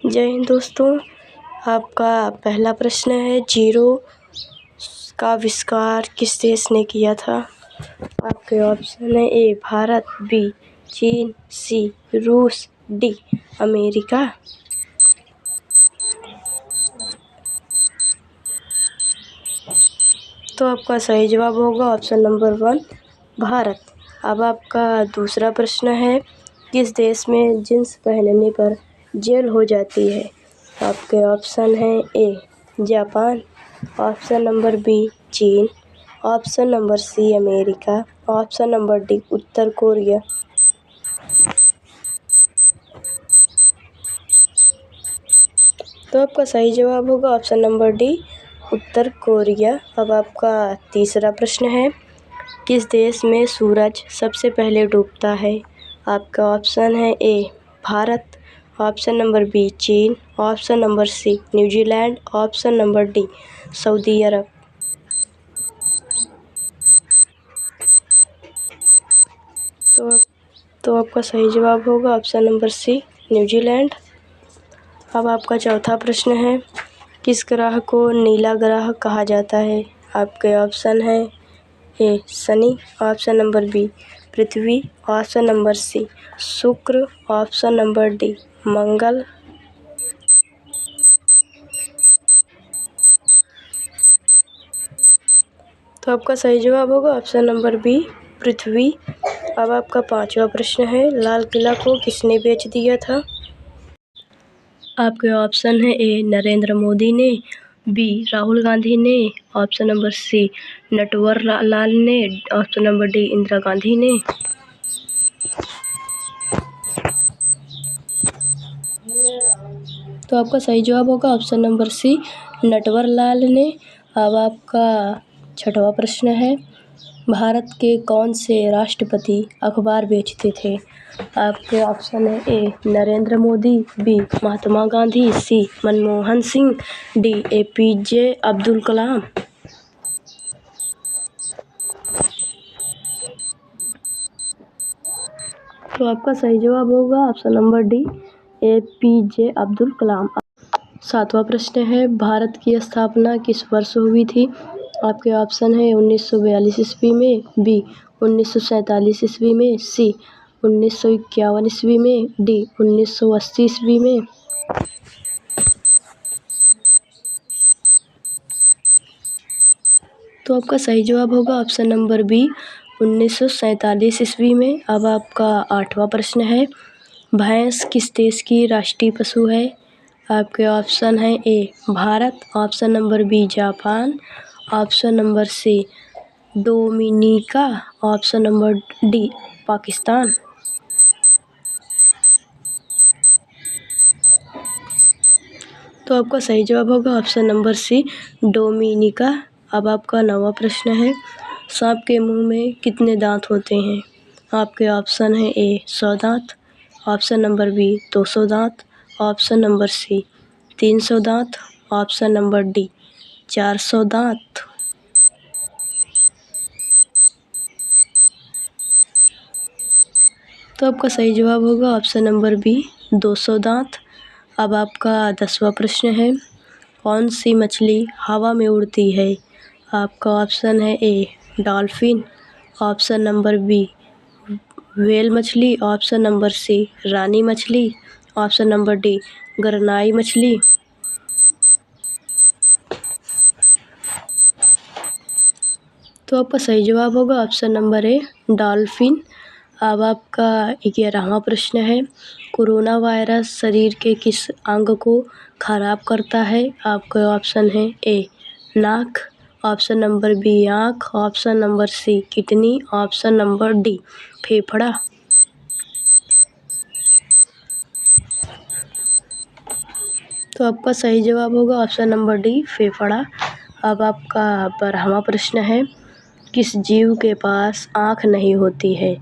जय हिंद दोस्तों। आपका पहला प्रश्न है, जीरो का आविष्कार किस देश ने किया था? आपके ऑप्शन है, ए भारत, बी चीन, सी रूस, डी अमेरिका। तो आपका सही जवाब होगा ऑप्शन नंबर 1 भारत। अब आपका दूसरा प्रश्न है, किस देश में जींस पहनने पर जेल हो जाती है? आपके ऑप्शन हैं, A Japan, option number B चीन, option number C America, option number D उत्तर कोरिया। तो आपका सही जवाब होगा ऑप्शन नंबर डी उत्तर कोरिया। अब आपका तीसरा प्रश्न है, किस देश में सूरज सबसे पहले डूबता है? आपका ऑप्शन है, A Bharat, option number B चीन, option number C New Zealand, option number D Saudi Arab. तो आपका सही जवाब होगा ऑप्शन नंबर सी न्यूजीलैंड। अब आपका चौथा प्रश्न है, किस ग्रह को नीला ग्रह कहा जाता है? आपके ऑप्शन है, ए शनि, ऑप्शन नंबर बी पृथ्वी, ऑप्शन नंबर सी शुक्र, ऑप्शन नंबर डी मंगल। तो आपका सही जवाब होगा ऑप्शन नंबर बी पृथ्वी। अब आपका पांचवा प्रश्न है, लाल किला को किसने बेच दिया था? आपके ऑप्शन है, ए नरेंद्र मोदी ने, बी राहुल गांधी ने, ऑप्शन नंबर सी नटवरलाल ने, option number D Indira Gandhi ने। तो आपका सही जवाब होगा ऑप्शन नंबर सी नटवरलाल ने। अब आपका छठवां प्रश्न है, भारत के कौन से राष्ट्रपति अखबार बेचते थे? आपके ऑप्शन है, A Narendra Modi, B Mahatma Gandhi, C Manmohan Singh, D APJ Abdul Kalam. तो आपका सही जवाब होगा option number D APJ Abdul Kalam. सातवां प्रश्न है, भारत की स्थापना किस वर्ष हुई थी? आपके ऑप्शन है, 1942 ईस्वी में, बी 1947 ईस्वी में, सी 1951 ईस्वी में, डी 1980 ईस्वी में। तो आपका सही जवाब होगा ऑप्शन नंबर बी 1947 ईस्वी में। अब आपका आठवां प्रश्न है, भैंस किस देश की राष्ट्रीय पशु है? आपके ऑप्शन है, A Bharat, option number B Japan, option number C Dominica, option number D Pakistan. तो आपका सही जवाब होगा ऑप्शन नंबर सी डोमिनिका। अब आपका नौवां प्रश्न है, सांप के मुंह में कितने दांत होते हैं? आपके ऑप्शन है, ए 100 दांत, ऑप्शन नंबर बी 200 दांत, ऑप्शन नंबर सी 300 दांत, ऑप्शन नंबर डी 400 दांत। तो आपका सही जवाब होगा ऑप्शन नंबर बी 200 दांत। अब आपका 10वां प्रश्न है, कौन सी मछली हवा में उड़ती है? आपका ऑप्शन है, A dolphin, option number B whale मछली, ऑप्शन नंबर सी रानी मछली, ऑप्शन नंबर डी गरनाई मछली। तो आपका सही जवाब होगा ऑप्शन नंबर ए डॉल्फिन। अब आपका 11वां प्रश्न है, कोरोना वायरस शरीर के किस अंग को खराब करता है? आपका ऑप्शन है, ए नाक, ऑप्शन नंबर बी आँख, option number C kidney, option number D फेफड़ा। तो आपका सही जवाब होगा ऑप्शन नंबर डी फेफड़ा। अब आपका 12वां प्रश्न है, किस जीव के पास आँख नहीं होती है?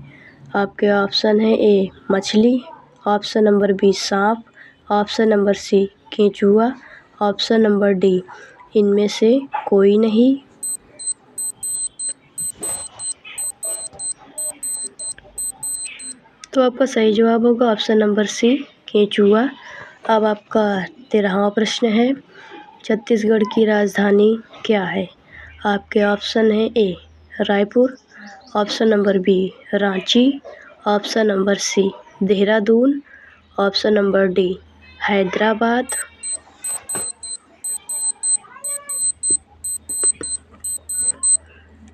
आपके ऑप्शन है, ए मछली, ऑप्शन नंबर बी सांप, ऑप्शन नंबर सी केंचुआ, ऑप्शन नंबर डी इनमें से कोई नहीं। तो आपका सही जवाब होगा ऑप्शन नंबर सी केंचुआ। अब आपका 13वां प्रश्न है, छत्तीसगढ़ की राजधानी क्या है? आपके ऑप्शन है A Raipur, option number B Ranchi, option number C Dehradun, option number D Hyderabad.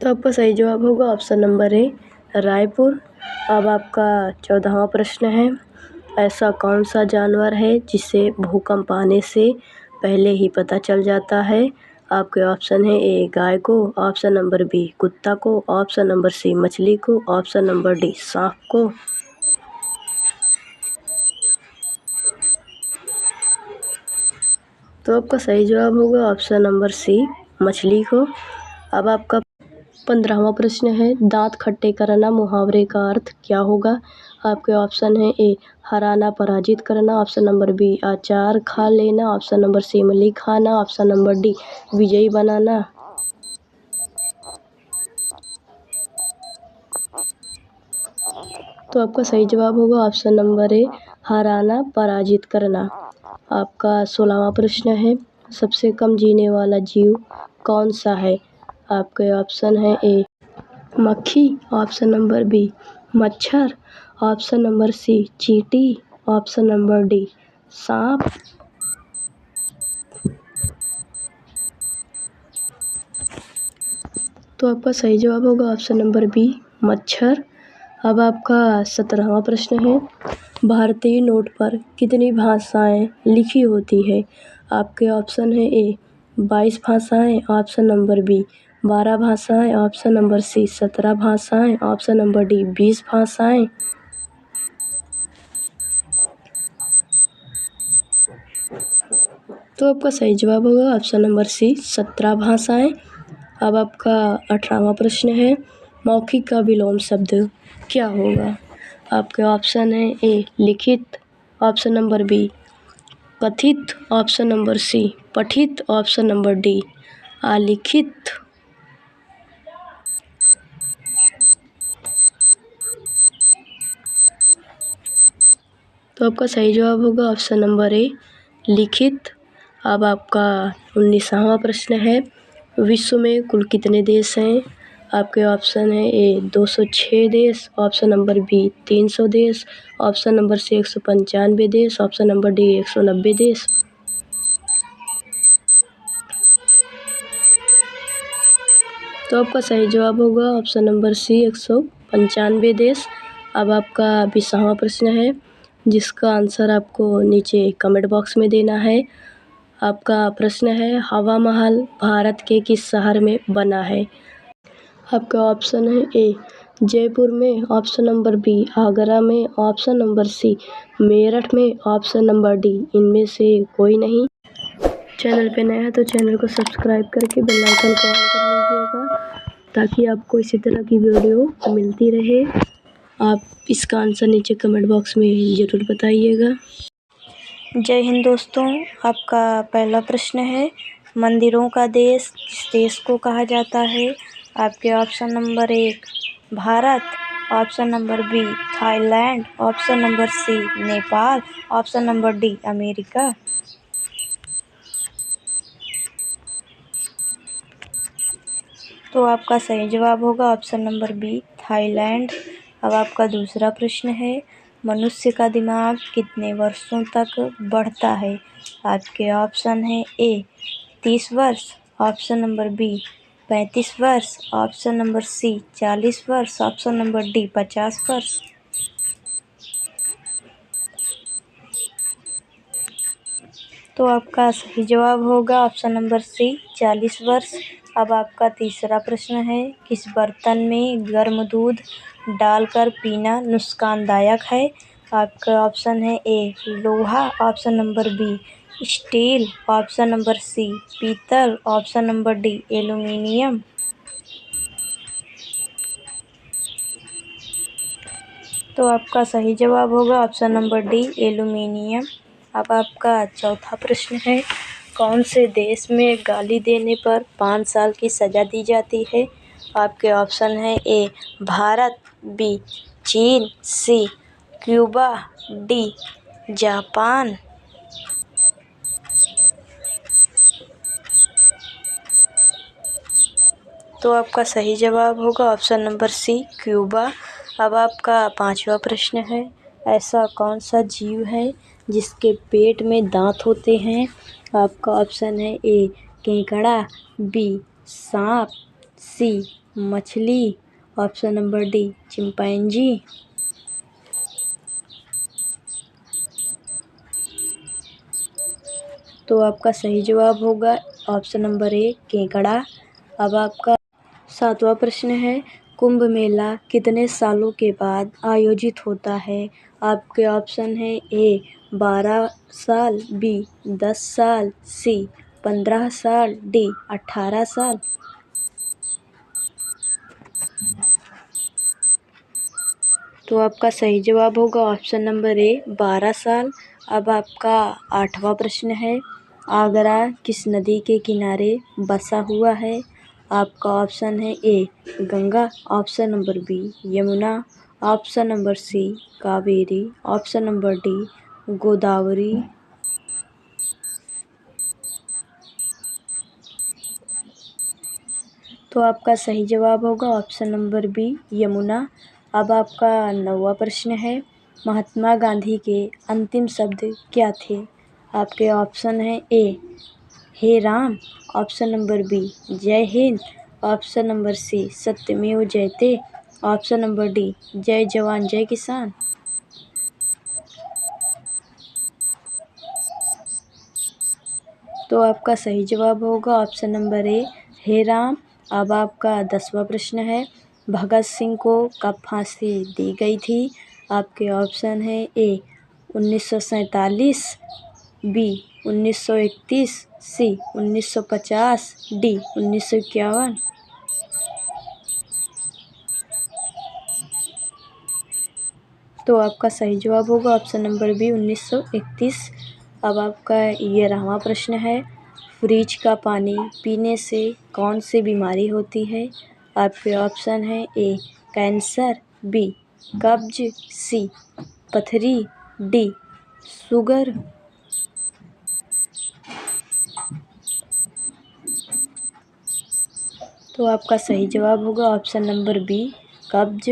तो आपका सही जवाब होगा ऑप्शन नंबर ए रायपुर। अब आपका 14वां प्रश्न है, ऐसा कौन सा जानवर है जिसे भूकंप आने से पहले ही पता चल जाता है? आपके ऑप्शन है ए गाय को, ऑप्शन नंबर बी कुत्ता को, ऑप्शन नंबर सी मछली को, ऑप्शन नंबर डी सांप को। तो आपका सही जवाब होगा ऑप्शन नंबर सी मछली को। अब आपका 15वां प्रश्न है, दांत खट्टे करना मुहावरे का अर्थ क्या होगा? आपके ऑप्शन है ए हराना पराजित करना, ऑप्शन नंबर बी अचार खा लेना, ऑप्शन नंबर सी इमली खाना, ऑप्शन नंबर डी विजयी बनाना। तो आपका सही जवाब होगा ऑप्शन नंबर ए हराना पराजित करना। आपका 16वां प्रश्न है, सबसे कम जीने वाला जीव कौन सा है? आपके ऑप्शन है ए मक्खी, ऑप्शन नंबर बी मच्छर, ऑप्शन नंबर सी चींटी, ऑप्शन नंबर डी सांप। तो आपका सही जवाब होगा ऑप्शन नंबर बी मच्छर। अब आपका 17वां प्रश्न है, भारतीय नोट पर कितनी भाषाएं लिखी होती है? आपके ऑप्शन है ए 22 भाषाएं, ऑप्शन नंबर बी 12 भाषाएं, ऑप्शन नंबर सी 17 भाषाएं, ऑप्शन नंबर डी 20 भाषाएं। तो आपका सही जवाब होगा ऑप्शन नंबर सी 17 भाषाएं। अब आपका 18वां प्रश्न है, मौखिक का विलोम शब्द क्या होगा? आपके ऑप्शन है ए लिखित, ऑप्शन नंबर बी कथित, ऑप्शन नंबर सी पठित, ऑप्शन नंबर डी अलिखित। तो आपका सही जवाब होगा ऑप्शन नंबर ए लिखित। अब आपका 19वां प्रश्न है, विश्व में कुल कितने देश हैं? आपके ऑप्शन है ए 206 देश, ऑप्शन नंबर बी 300 देश, ऑप्शन नंबर सी 195 देश, ऑप्शन नंबर डी 190 देश। तो आपका सही जवाब होगा ऑप्शन नंबर सी 195 देश। अब आपका 20वां प्रश्न है, जिसका आंसर आपको नीचे कमेंट बॉक्स में देना है। आपका प्रश्न है, हवा महल भारत के किस शहर में बना है? आपका ऑप्शन है ए जयपुर में, ऑप्शन नंबर बी आगरा में, ऑप्शन नंबर सी मेरठ में, ऑप्शन नंबर डी इनमें से कोई नहीं। चैनल पे नया है तो चैनल को सब्सक्राइब करके बेल आइकन को ऑन कर लीजिएगा ताकि आपको इसी तरह की वीडियो मिलती रहे। आप इसका आंसर नीचे कमेंट बॉक्स में ज़रूर बताइएगा। जय हिंद दोस्तों, आपका पहला प्रश्न है, मंदिरों का देश किस देश को कहा जाता है? आपके option number 1 Bharat, option number B Thailand, option number C Nepal, option number D America. तो आपका सही जवाब होगा ऑप्शन नंबर बी थाईलैंड। अब आपका दूसरा प्रश्न है, मनुष्य का दिमाग कितने वर्षों तक बढ़ता है? आपके ऑप्शन है ए 30 वर्ष, ऑप्शन नंबर बी 35 वर्ष, ऑप्शन नंबर सी 40 वर्ष, ऑप्शन नंबर डी 50 वर्ष। तो आपका सही जवाब होगा ऑप्शन नंबर सी 40 वर्ष। अब आपका तीसरा प्रश्न है, किस बर्तन में गर्म दूध डालकर पीना नुकसानदायक है? आपका ऑप्शन है ए लोहा, option number B steel, option number C पीतल, ऑप्शन नंबर डी एल्युमिनियम। तो आपका सही जवाब होगा ऑप्शन नंबर डी एल्युमिनियम। अब आपका चौथा प्रश्न है, कौन से देश में गाली देने पर 5 साल की सज़ा दी जाती है? आपके ऑप्शन है ए भारत, बी चीन, सी क्यूबा, डी जापान। तो आपका सही जवाब होगा ऑप्शन नंबर सी, क्यूबा। अब आपका 5वां प्रश्न है, ऐसा कौन सा जीव है जिसके पेट में दांत होते हैं? आपका ऑप्शन है ए केकड़ा, बी सांप, सी मछली, ऑप्शन नंबर डी चिंपैंजी। तो आपका सही जवाब होगा ऑप्शन नंबर ए केकड़ा। अब आपका 7वां प्रश्न है, कुंभ मेला कितने सालों के बाद आयोजित होता है? आपके ऑप्शन है ए 12 साल, बी 10 साल, सी 15 साल, डी 18 साल। तो आपका सही जवाब होगा ऑप्शन नंबर ए 12 साल। अब आपका 8वां प्रश्न है, आगरा किस नदी के किनारे बसा हुआ है? आपका ऑप्शन है A Ganga, option number B Yamuna, option number C Kaveri, option number D Godavari. तो आपका सही जवाब होगा ऑप्शन नंबर बी यमुना। अब आपका 9वां प्रश्न है, महात्मा गांधी के अंतिम शब्द क्या थे? आपके ऑप्शन है ए हे राम, ऑप्शन नंबर बी जय हिंद, ऑप्शन नंबर सी सत्यमेव जयते, ऑप्शन नंबर डी जय जवान जय किसान। तो आपका सही जवाब होगा ऑप्शन नंबर ए हे राम। अब आपका 10वां प्रश्न है, भगत सिंह को कब फांसी दी गई थी? आपके ऑप्शन है ए 1947, बी 1931, सी 1950, डी 1951। तो आपका सही जवाब होगा ऑप्शन नंबर बी 1931। अब आपका 11वां प्रश्न है, फ्रिज का पानी पीने से कौन सी बीमारी होती है? आपके ऑप्शन है ए कैंसर, बी कब्ज, सी पथरी, डी शुगर। तो आपका सही जवाब होगा ऑप्शन नंबर बी कब्ज।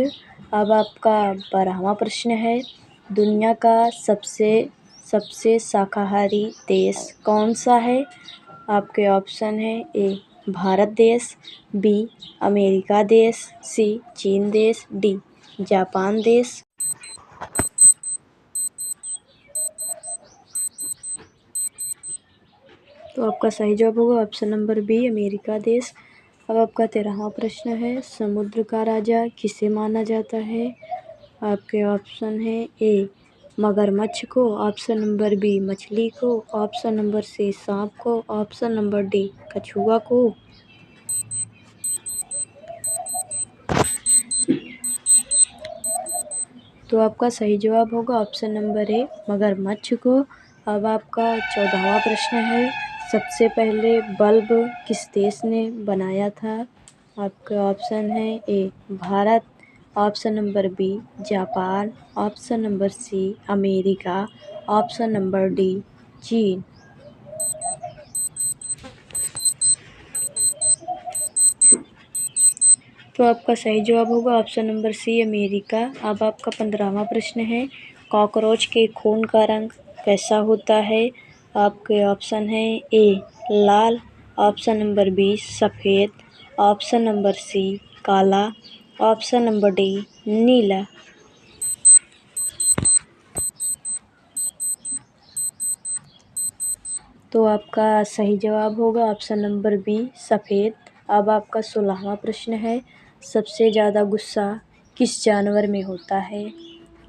अब आपका 12वां प्रश्न है, दुनिया का सबसे शाकाहारी देश कौन सा है? आपके ऑप्शन है ए भारत देश, बी अमेरिका देश, सी चीन देश, डी जापान देश। तो आपका सही जवाब होगा ऑप्शन नंबर बी अमेरिका देश। अब आपका 13वां प्रश्न है, समुद्र का राजा किसे माना जाता है? आपके ऑप्शन है ए मगरमच्छ को, ऑप्शन नंबर बी मछली को, ऑप्शन नंबर सी सांप को, ऑप्शन नंबर डी कछुआ को। तो आपका सही जवाब होगा ऑप्शन नंबर ए मगरमच्छ को। अब आपका 14वां प्रश्न है, सबसे पहले बल्ब किस देश ने बनाया था? आपके ऑप्शन है A Bharat, option number B Japan, option number C America, option number D चीन। तो आपका सही जवाब होगा ऑप्शन नंबर सी अमेरिका। अब आपका 15वां प्रश्न है, कॉकरोच के खून का रंग कैसा होता है? आपके ऑप्शन है ए लाल, ऑप्शन नंबर बी सफ़ेद, ऑप्शन नंबर सी काला, ऑप्शन नंबर डी नीला। तो आपका सही जवाब होगा ऑप्शन नंबर बी सफ़ेद। अब आपका 16वां प्रश्न है, सबसे ज़्यादा गुस्सा किस जानवर में होता है?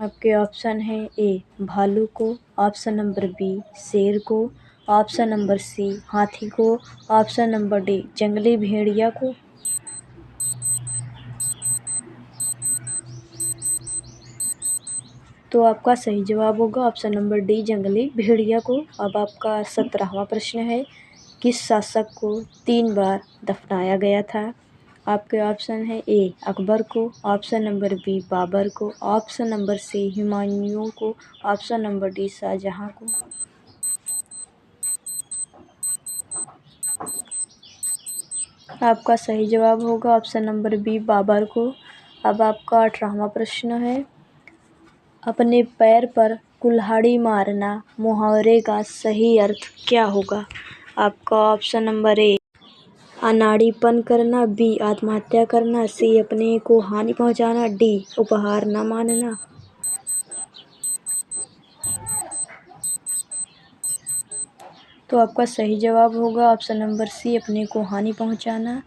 आपके ऑप्शन है ए भालू को, ऑप्शन नंबर बी शेर को, ऑप्शन नंबर सी हाथी को, ऑप्शन नंबर डी जंगली भेड़िया को। तो आपका सही जवाब होगा ऑप्शन नंबर डी जंगली भेड़िया को। अब आपका 17वां प्रश्न है, किस शासक को 3 बार दफनाया गया था? आपके ऑप्शन है ए अकबर को, ऑप्शन नंबर बी बाबर को, ऑप्शन नंबर सी हुमायूं को, ऑप्शन नंबर डी शाहजहां को। आपका सही जवाब होगा ऑप्शन नंबर बी बाबर को। अब आपका 18वां प्रश्न है, अपने पैर पर कुल्हाड़ी मारना मुहावरे का सही अर्थ क्या होगा? आपका ऑप्शन नंबर ए अनाड़ीपन करना, बी आत्महत्या करना, सी अपने को हानि पहुंचाना, डी उपहार न मानना। तो आपका सही जवाब होगा ऑप्शन नंबर सी अपने को हानि पहुंचाना।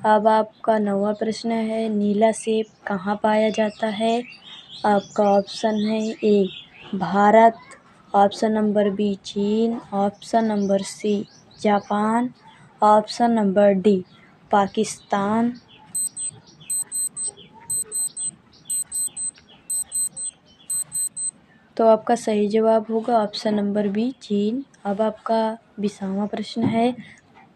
अब आपका 9वां प्रश्न है, नीला सेब कहाँ पाया जाता है? आपका ऑप्शन है A Bharat, option number B चीन, option number C Japan, option number D Pakistan. तो आपका सही जवाब होगा ऑप्शन नंबर बी चीन। अब आपका 20वां प्रश्न है,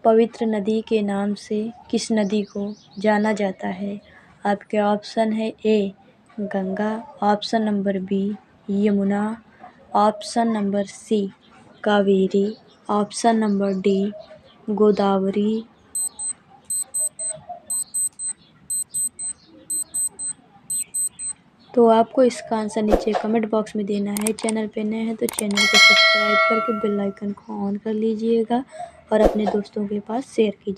पवित्र नदी के नाम से किस नदी को जाना जाता है? आपके ऑप्शन है A Ganga, option number B Yamuna, option number C Kaveri, option number D Godavari. तो आपको इसका आंसर नीचे कमेंट बॉक्स में देना है। चैनल पे नए हैं तो चैनल को सब्सक्राइब करके बेल आइकन को ऑन कर लीजिएगा और अपने दोस्तों के पास शेयर कीजिए।